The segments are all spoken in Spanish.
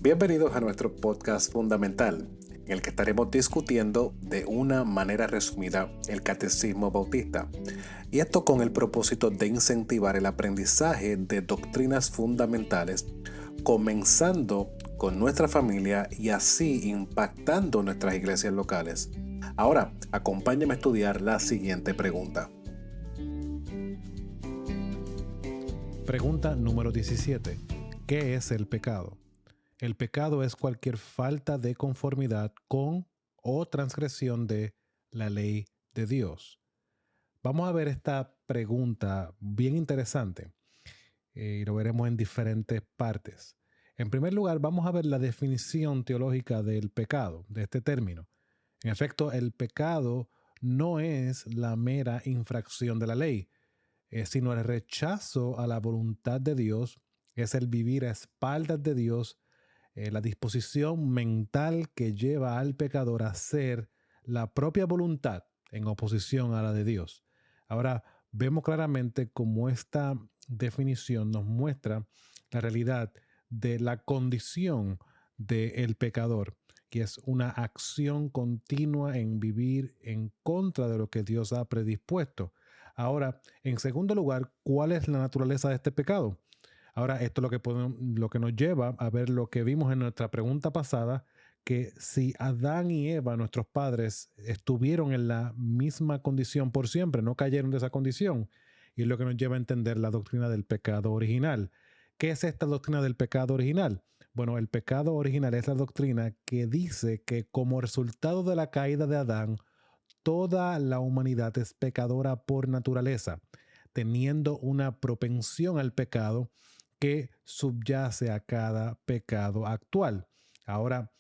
Bienvenidos a nuestro podcast fundamental, en el que estaremos discutiendo de una manera resumida el Catecismo Bautista, y esto con el propósito de incentivar el aprendizaje de doctrinas fundamentales, comenzando con nuestra familia y así impactando nuestras iglesias locales. Ahora, acompáñame a estudiar la siguiente pregunta. Pregunta número 17. ¿Qué es el pecado? El pecado es cualquier falta de conformidad con o transgresión de la ley de Dios. Vamos a ver esta pregunta bien interesante y lo veremos en diferentes partes. En primer lugar, vamos a ver la definición teológica del pecado, de este término. En efecto, el pecado no es la mera infracción de la ley, sino el rechazo a la voluntad de Dios, es el vivir a espaldas de Dios, la disposición mental que lleva al pecador a hacer la propia voluntad en oposición a la de Dios. Ahora, vemos claramente cómo esta definición nos muestra la realidad de la condición del pecador, que es una acción continua en vivir en contra de lo que Dios ha predispuesto. Ahora, en segundo lugar, ¿cuál es la naturaleza de este pecado? Ahora, esto es lo que nos lleva a ver lo que vimos en nuestra pregunta pasada, que si Adán y Eva, nuestros padres, estuvieron en la misma condición por siempre, no cayeron de esa condición, y es lo que nos lleva a entender la doctrina del pecado original. ¿Qué es esta doctrina del pecado original? Bueno, el pecado original es la doctrina que dice que como resultado de la caída de Adán, toda la humanidad es pecadora por naturaleza, teniendo una propensión al pecado que subyace a cada pecado actual. Ahora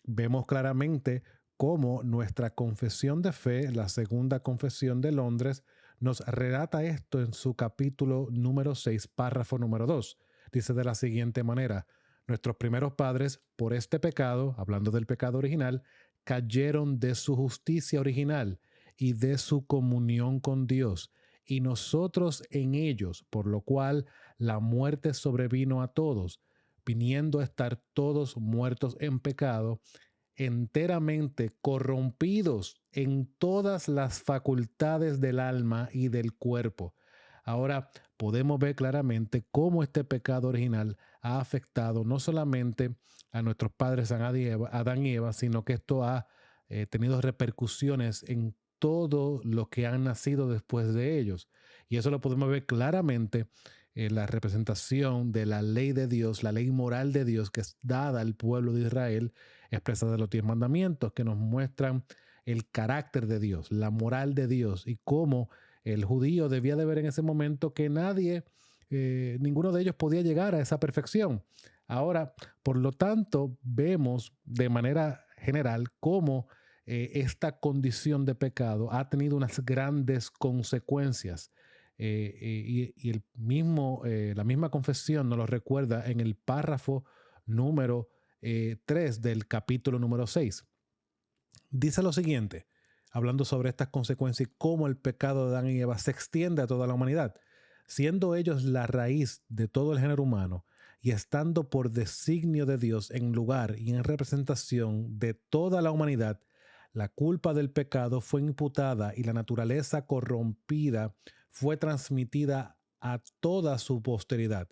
vemos claramente cómo nuestra confesión de fe, la segunda confesión de Londres, nos relata esto en su capítulo número 6, párrafo número 2. Dice de la siguiente manera: nuestros primeros padres, por este pecado, hablando del pecado original, cayeron de su justicia original y de su comunión con Dios, y nosotros en ellos, por lo cual la muerte sobrevino a todos, viniendo a estar todos muertos en pecado, enteramente corrompidos en todas las facultades del alma y del cuerpo. Ahora podemos ver claramente cómo este pecado original ha afectado no solamente a nuestros padres Adán y Eva, sino que esto ha tenido repercusiones en todo lo que han nacido después de ellos. Y eso lo podemos ver claramente en la representación de la ley de Dios, la ley moral de Dios que es dada al pueblo de Israel, expresada en los 10 mandamientos, que nos muestran el carácter de Dios, la moral de Dios y cómo el judío debía de ver en ese momento que ninguno de ellos podía llegar a esa perfección. Ahora, por lo tanto, vemos de manera general cómo esta condición de pecado ha tenido unas grandes consecuencias. La misma confesión nos lo recuerda en el párrafo número 3 del capítulo número 6. Dice lo siguiente, hablando sobre estas consecuencias y cómo el pecado de Adán y Eva se extiende a toda la humanidad, siendo ellos la raíz de todo el género humano y estando por designio de Dios en lugar y en representación de toda la humanidad, la culpa del pecado fue imputada y la naturaleza corrompida fue transmitida a toda su posteridad,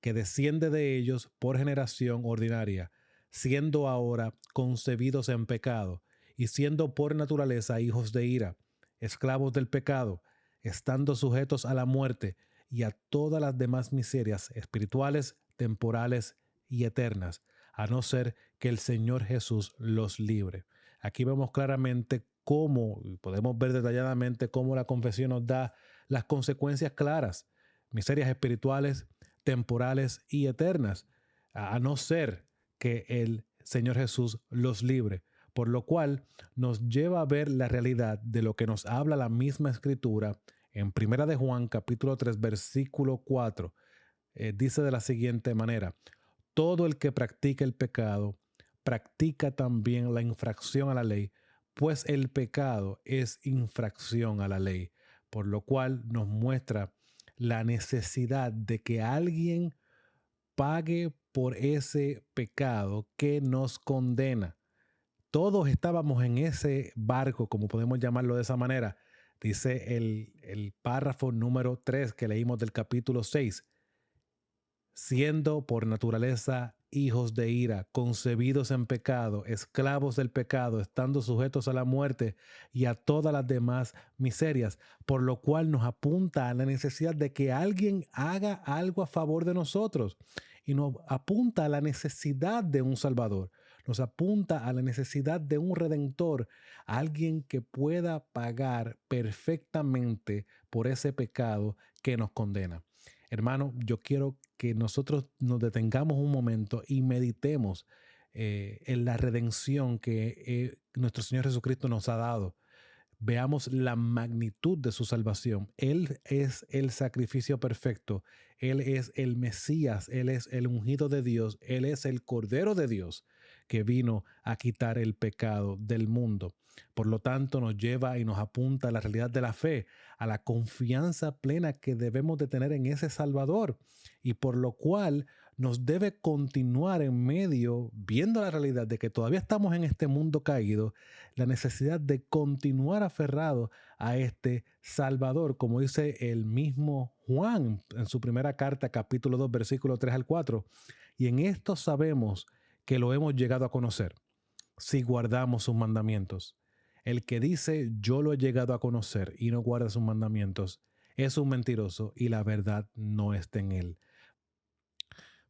que desciende de ellos por generación ordinaria, siendo ahora concebidos en pecado y siendo por naturaleza hijos de ira, esclavos del pecado, estando sujetos a la muerte y a todas las demás miserias espirituales, temporales y eternas, a no ser que el Señor Jesús los libre. Aquí vemos claramente cómo, podemos ver detalladamente cómo la confesión nos da las consecuencias claras, miserias espirituales, temporales y eternas, a no ser que el Señor Jesús los libre. Por lo cual nos lleva a ver la realidad de lo que nos habla la misma escritura en Primera de Juan capítulo 3 versículo 4. Dice de la siguiente manera: todo el que practica el pecado practica también la infracción a la ley, pues el pecado es infracción a la ley, por lo cual nos muestra la necesidad de que alguien pague por ese pecado que nos condena. Todos estábamos en ese barco, como podemos llamarlo de esa manera. Dice el párrafo número 3 que leímos del capítulo 6. Siendo por naturaleza hijos de ira, concebidos en pecado, esclavos del pecado, estando sujetos a la muerte y a todas las demás miserias, por lo cual nos apunta a la necesidad de que alguien haga algo a favor de nosotros y nos apunta a la necesidad de un Salvador, nos apunta a la necesidad de un Redentor, alguien que pueda pagar perfectamente por ese pecado que nos condena. Hermano, yo quiero que nosotros nos detengamos un momento y meditemos en la redención que nuestro Señor Jesucristo nos ha dado. Veamos la magnitud de su salvación. Él es el sacrificio perfecto. Él es el Mesías. Él es el ungido de Dios. Él es el Cordero de Dios que vino a quitar el pecado del mundo. Por lo tanto, nos lleva y nos apunta a la realidad de la fe, a la confianza plena que debemos de tener en ese Salvador, y por lo cual nos debe continuar en medio, viendo la realidad de que todavía estamos en este mundo caído, la necesidad de continuar aferrado a este Salvador, como dice el mismo Juan en su primera carta, capítulo 2, versículo 3 al 4. Y en esto sabemos que lo hemos llegado a conocer, si guardamos sus mandamientos. El que dice yo lo he llegado a conocer y no guarda sus mandamientos es un mentiroso y la verdad no está en él.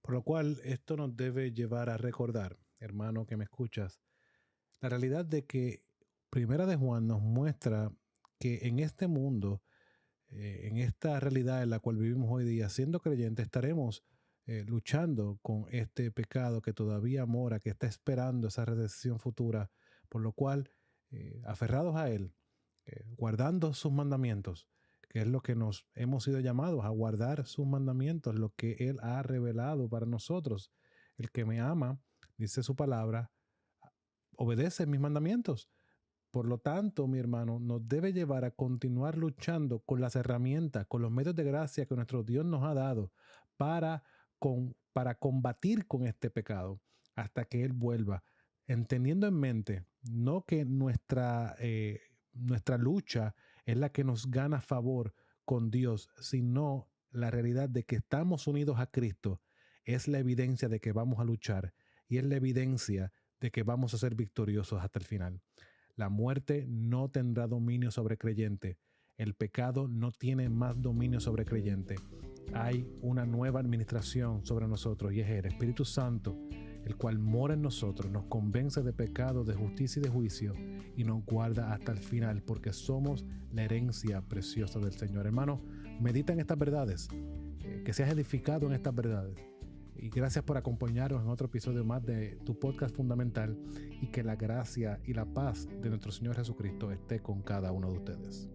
Por lo cual esto nos debe llevar a recordar, hermano que me escuchas, la realidad de que Primera de Juan nos muestra que en este mundo, en esta realidad en la cual vivimos hoy día, siendo creyentes, estaremos luchando con este pecado que todavía mora, que está esperando esa redención futura, por lo cual aferrados a Él, guardando sus mandamientos, que es lo que nos hemos sido llamados a guardar sus mandamientos, lo que Él ha revelado para nosotros. El que me ama, dice su palabra, obedece mis mandamientos. Por lo tanto, mi hermano, nos debe llevar a continuar luchando con las herramientas, con los medios de gracia que nuestro Dios nos ha dado para combatir con este pecado hasta que Él vuelva, entendiendo en mente no que nuestra lucha es la que nos gana favor con Dios, sino la realidad de que estamos unidos a Cristo es la evidencia de que vamos a luchar y es la evidencia de que vamos a ser victoriosos hasta el final. La muerte no tendrá dominio sobre creyente. El pecado no tiene más dominio sobre creyente. Hay una nueva administración sobre nosotros y es el Espíritu Santo, el cual mora en nosotros, nos convence de pecado, de justicia y de juicio y nos guarda hasta el final porque somos la herencia preciosa del Señor. Hermano, medita en estas verdades, que seas edificado en estas verdades. Y gracias por acompañarnos en otro episodio más de tu podcast Fundamental y que la gracia y la paz de nuestro Señor Jesucristo esté con cada uno de ustedes.